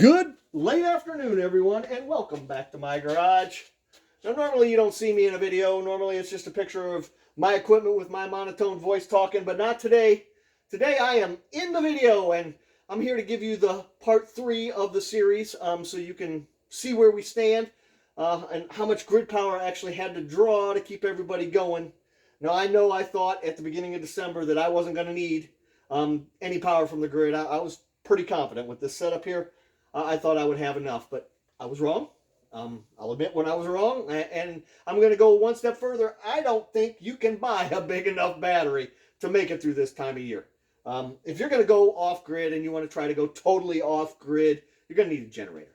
Good late afternoon, everyone, and welcome back to my garage. Now, normally you don't see me in a video. Normally it's just a picture of my equipment with my monotone voice talking, but not today. Today I am in the video, and I'm here to give you the part 3 of the series so you can see where we stand and how much grid power I actually had to draw to keep everybody going. Now, I know I thought at the beginning of December that I wasn't going to need any power from the grid. I was pretty confident with this setup here. I thought I would have enough, but I was wrong. I'll admit when I was wrong, and I'm going to go one step further. I don't think you can buy a big enough battery to make it through this time of year. If you're going to go off-grid and you want to try to go totally off-grid, you're going to need a generator.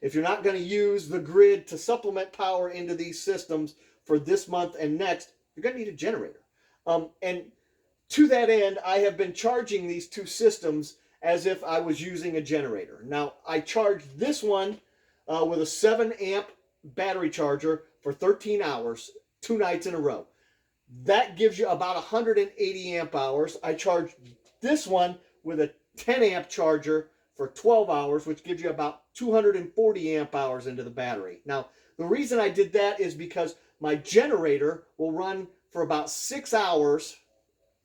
If you're not going to use the grid to supplement power into these systems for this month and next, you're going to need a generator. And to that end, I have been charging these two systems as if I was using a generator. Now, I charged this one with a 7-amp battery charger for 13 hours, 2 nights in a row. That gives you about 180 amp hours. I charged this one with a 10-amp charger for 12 hours, which gives you about 240 amp hours into the battery. Now, the reason I did that is because my generator will run for about 6 hours,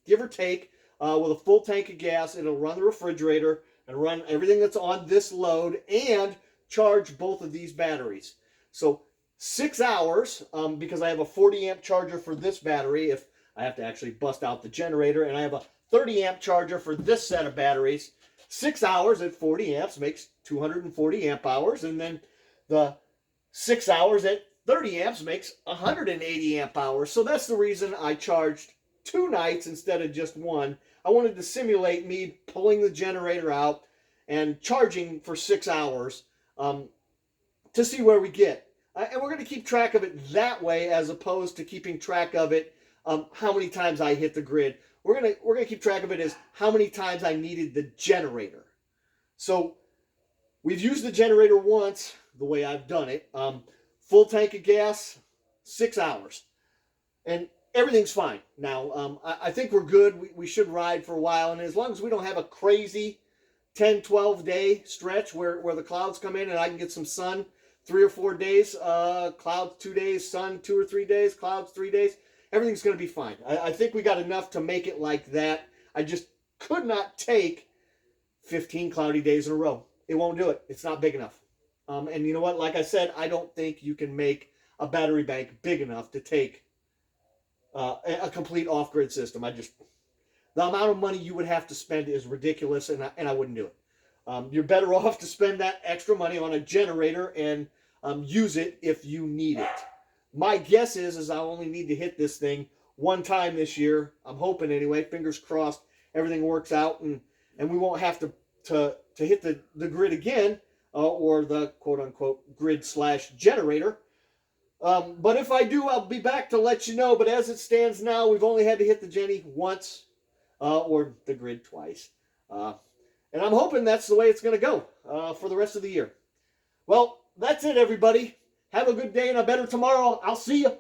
give or take, with a full tank of gas. It'll run the refrigerator and run everything that's on this load and charge both of these batteries. So 6 hours, because I have a 40 amp charger for this battery if I have to actually bust out the generator, and I have a 30 amp charger for this set of batteries. 6 hours at 40 amps makes 240 amp hours, and then the 6 hours at 30 amps makes 180 amp hours. So that's the reason I charged 2 nights instead of just one. I wanted to simulate me pulling the generator out and charging for 6 hours to see where we get. And we're going to keep track of it that way as opposed to keeping track of it how many times I hit the grid. We're going to keep track of it as how many times I needed the generator. So we've used the generator once, the way I've done it. Full tank of gas, 6 hours. And everything's fine. Now, I think we're good. We should ride for a while. And as long as we don't have a crazy 10, 12 day stretch where the clouds come in and I can get some sun 3 or 4 days, clouds 2 days, sun 2 or 3 days, clouds 3 days, everything's going to be fine. I think we got enough to make it like that. I just could not take 15 cloudy days in a row. It won't do it. It's not big enough. And you know what? Like I said, I don't think you can make a battery bank big enough to take a complete off-grid system. The amount of money you would have to spend is ridiculous, and I wouldn't do it. You're better off to spend that extra money on a generator and use it if you need it. My guess is I'll only need to hit this thing one time this year. I'm hoping anyway. Fingers crossed everything works out, and we won't have to hit the grid again, or the quote-unquote grid/generator. But if I do, I'll be back to let you know. But as it stands now, we've only had to hit the Jenny once, or the grid twice. And I'm hoping that's the way it's going to go for the rest of the year. Well, that's it, everybody. Have a good day and a better tomorrow. I'll see you.